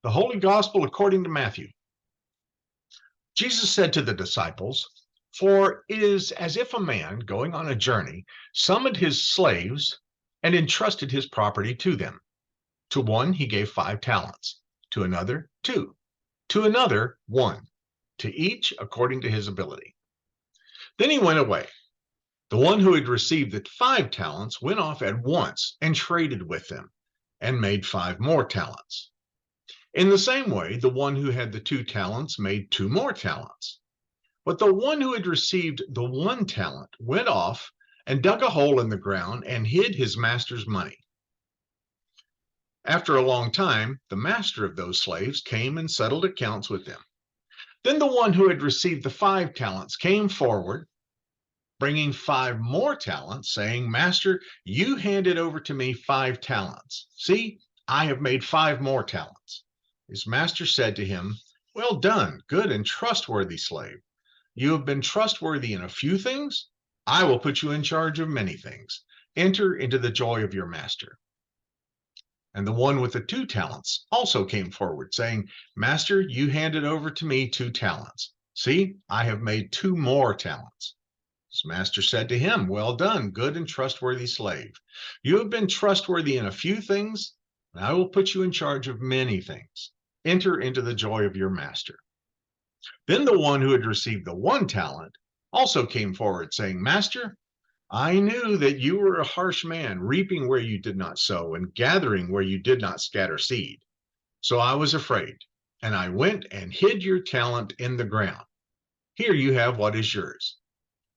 The Holy Gospel according to Matthew. Jesus said to the disciples, "For it is as if a man going on a journey summoned his slaves and entrusted his property to them. To one he gave 5 talents, to another 2, to another 1, to each according to his ability. Then he went away. The one who had received the 5 talents went off at once and traded with them and made 5 more talents. In the same way, the one who had the 2 talents made 2 more talents. But the one who had received the 1 talent went off and dug a hole in the ground and hid his master's money. After a long time, the master of those slaves came and settled accounts with them. Then the one who had received the 5 talents came forward, bringing 5 more talents, saying, 'Master, you handed over to me 5 talents. See, I have made 5 more talents.' His master said to him, 'Well done, good and trustworthy slave. You have been trustworthy in a few things. I will put you in charge of many things. Enter into the joy of your master.' And the one with the 2 talents also came forward, saying, 'Master, you handed over to me 2 talents. See, I have made 2 more talents.' His master said to him, 'Well done, good and trustworthy slave. You have been trustworthy in a few things, and I will put you in charge of many things. Enter into the joy of your master.' Then the one who had received the 1 talent also came forward, saying, 'Master, I knew that you were a harsh man, reaping where you did not sow and gathering where you did not scatter seed. So I was afraid, and I went and hid your talent in the ground. Here you have what is yours.'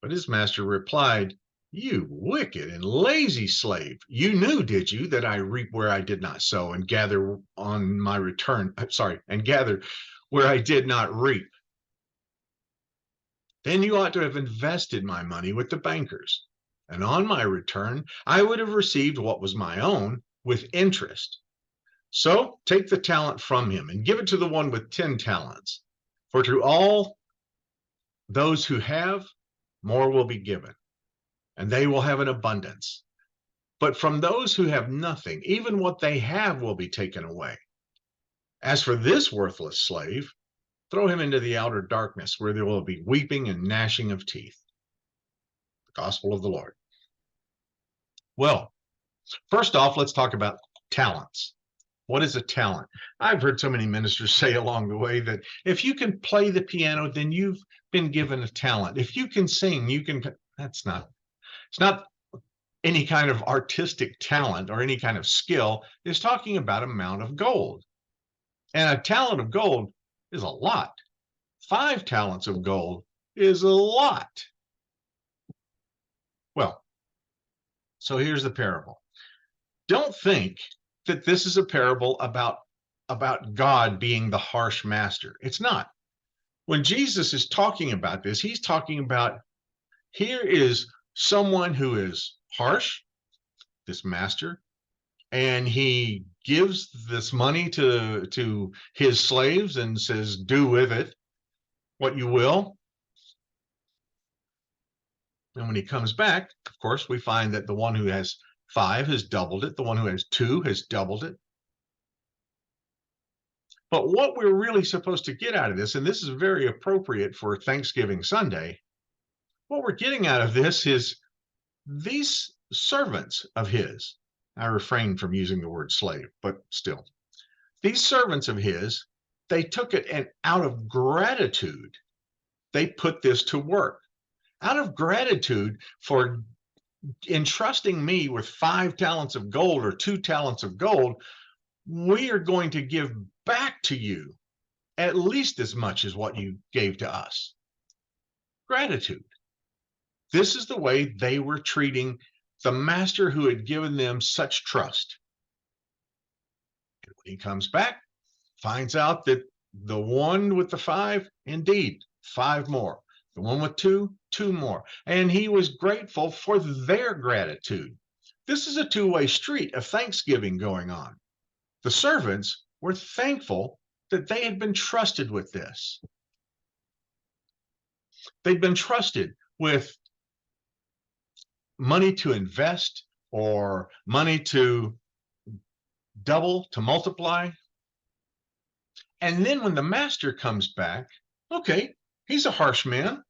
But his master replied, 'You wicked and lazy slave, you knew, did you, that I reap where I did not sow and gather on my return, and gather where I did not reap? Then you ought to have invested my money with the bankers, and on my return I would have received what was my own with interest. So take the talent from him and give it to the one with 10 talents. For to all those who have, more will be given, and they will have an abundance. But from those who have nothing, even what they have will be taken away. As for this worthless slave, throw him into the outer darkness, where there will be weeping and gnashing of teeth.'" The Gospel of the Lord. Well, first off, let's talk about talents. What is a talent? I've heard so many ministers say along the way that if you can play the piano, then you've been given a talent. If you can sing, you can. It's not any kind of artistic talent or any kind of skill. It's talking about amount of gold. And a talent of gold is a lot. 5 talents of gold is a lot. Well, so here's the parable. Don't think that this is a parable about God being the harsh master. It's not. When Jesus is talking about this, he's talking about, here is someone who is harsh, this master, and he gives this money to his slaves and says, "Do with it what you will." And when he comes back, of course, we find that the one who has 5 has doubled it, the one who has 2 has doubled it. But what we're really supposed to get out of this, and this is very appropriate for Thanksgiving Sunday, what we're getting out of this is these servants of his. I refrain from using the word slave, but still, these servants of his, they took it and out of gratitude, they put this to work. Out of gratitude for entrusting me with 5 talents of gold or 2 talents of gold, we are going to give back to you at least as much as what you gave to us. Gratitude. This is the way they were treating the master who had given them such trust. And when he comes back, finds out that the one with the 5, indeed, 5 more. The one with 2, 2 more. And he was grateful for their gratitude. This is a two-way street of thanksgiving going on. The servants were thankful that they had been trusted with this. They'd been trusted with money to invest or money to double, to multiply. And then when the master comes back, okay, he's a harsh man.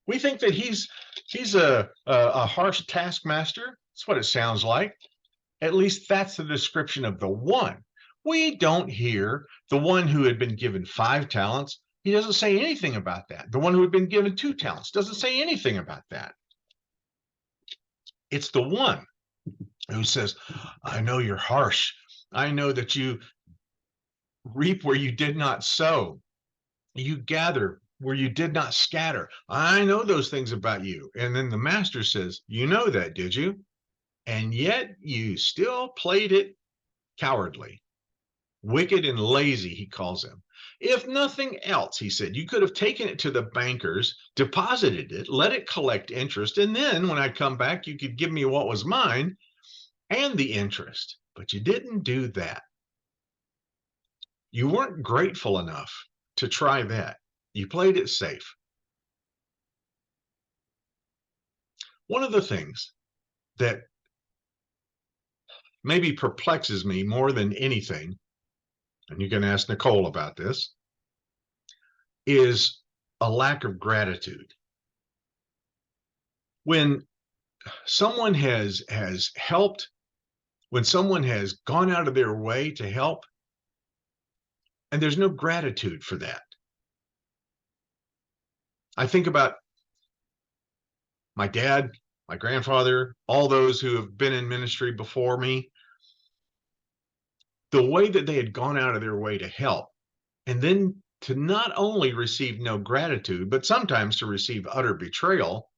We think that he's a harsh taskmaster. That's what it sounds like. At least that's the description of the one. We don't hear the one who had been given 5 talents. He doesn't say anything about that. The one who had been given 2 talents doesn't say anything about that. It's the one who says, I know you're harsh. I know that you reap where you did not sow. You gather where you did not scatter. I know those things about you. And then the master says, you know that, did you? And yet you still played it cowardly. Wicked and lazy, he calls them. If nothing else, he said, you could have taken it to the bankers, deposited it, let it collect interest, and then when I come back, you could give me what was mine and the interest. But you didn't do that. You weren't grateful enough to try that. You played it safe. One of the things that maybe perplexes me more than anything, and you can ask Nicole about this, is a lack of gratitude. When someone has helped, when someone has gone out of their way to help, and there's no gratitude for that. I think about my dad, my grandfather, all those who have been in ministry before me, the way that they had gone out of their way to help, and then to not only receive no gratitude, but sometimes to receive utter betrayal.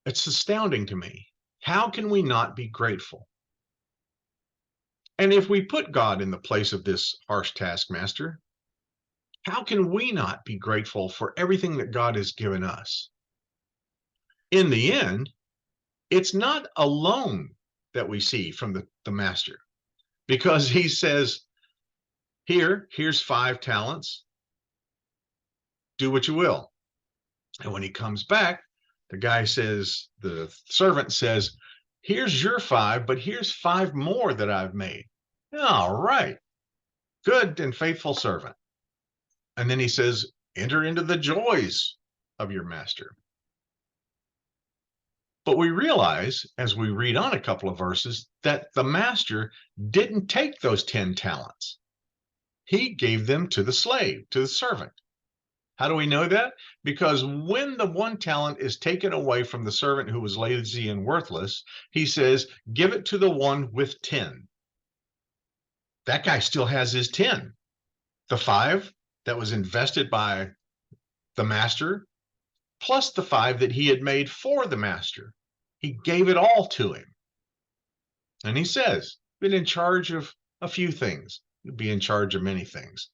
It's astounding to me. How can we not be grateful? And if we put God in the place of this harsh taskmaster, how can we not be grateful for everything that God has given us? In the end, it's not a loan that we see from the master, because he says, here's 5 talents, do what you will. And when he comes back, the servant says, here's your 5, but here's 5 more that I've made. All right, good and faithful servant. And then he says, enter into the joys of your master. But we realize, as we read on a couple of verses, that the master didn't take those 10 talents. He gave them to the slave, to the servant. How do we know that? Because when the 1 talent is taken away from the servant who was lazy and worthless, he says, give it to the one with 10. That guy still has his 10. The 5 that was invested by the master, plus the 5 that he had made for the master. He gave it all to him. And he says, been in charge of a few things. You'll be in charge of many things.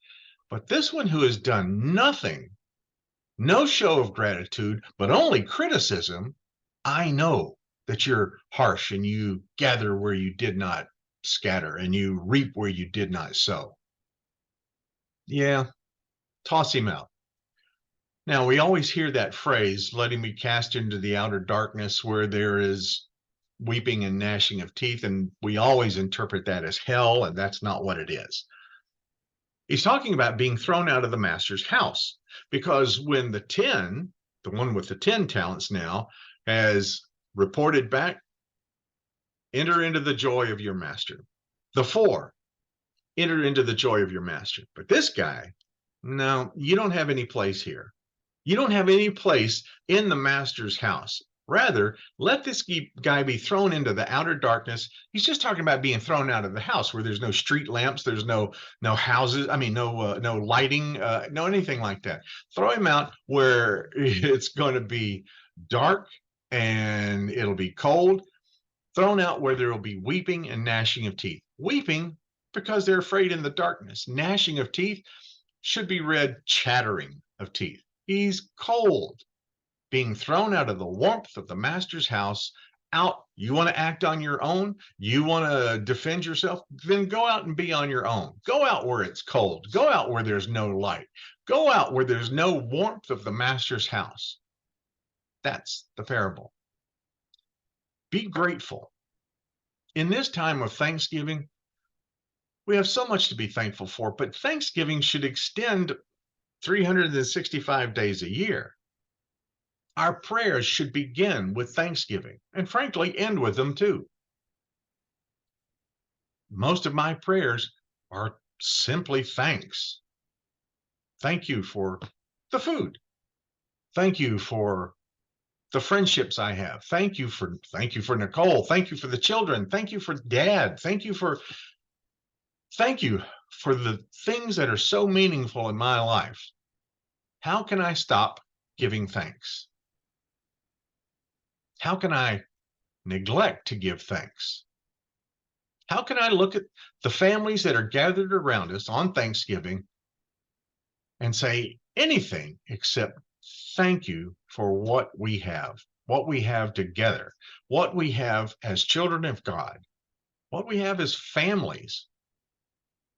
But this one who has done nothing, no show of gratitude, but only criticism, I know that you're harsh and you gather where you did not scatter and you reap where you did not sow. Yeah, toss him out. Now, we always hear that phrase, let him be cast into the outer darkness where there is weeping and gnashing of teeth, and we always interpret that as hell, and that's not what it is. He's talking about being thrown out of the master's house, because when the one with the 10 talents now, has reported back, enter into the joy of your master. The 4, enter into the joy of your master. But this guy, no, you don't have any place here. You don't have any place in the master's house. Rather, let this guy be thrown into the outer darkness. He's just talking about being thrown out of the house where there's no street lamps, there's no houses, no lighting, no anything like that. Throw him out where it's going to be dark and it'll be cold. Thrown out where there will be weeping and gnashing of teeth. Weeping because they're afraid in the darkness. Gnashing of teeth should be read chattering of teeth. He's cold, being thrown out of the warmth of the master's house. Out, you want to act on your own? You want to defend yourself? Then go out and be on your own. Go out where it's cold. Go out where there's no light. Go out where there's no warmth of the master's house. That's the parable. Be grateful. In this time of Thanksgiving, We have so much to be thankful for, but Thanksgiving should extend 365 days a year. Our prayers should begin with thanksgiving and frankly end with them too. Most of my prayers are simply thanks. Thank you for the food. Thank you for the friendships I have. Thank you for Nicole. Thank you for the children. Thank you for Dad. Thank you for the things that are so meaningful in my life. How can I stop giving thanks? How can I neglect to give thanks? How can I look at the families that are gathered around us on Thanksgiving and say anything except thank you for what we have together, what we have as children of God, what we have as families?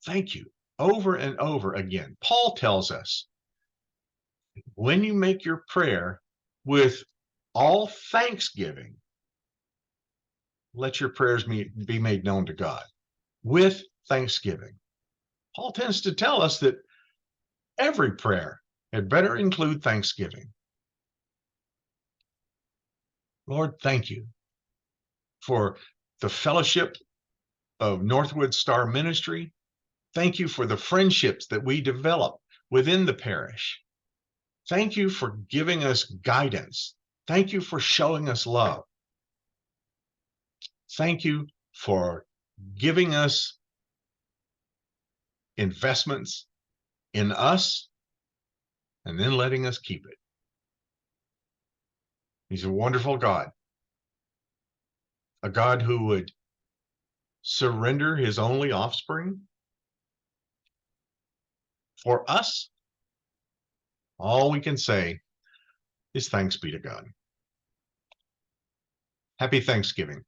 Thank you over and over again. Paul tells us when you make your prayer with all thanksgiving, let your prayers be made known to God with thanksgiving. Paul tends to tell us that every prayer had better include thanksgiving. Lord, thank you for the fellowship of Northwood Star Ministry. Thank you for the friendships that we develop within the parish. Thank you for giving us guidance. Thank you for showing us love. Thank you for giving us investments in us and then letting us keep it. He's a wonderful God, a God who would surrender his only offspring for us. All we can say is thanks be to God. Happy Thanksgiving.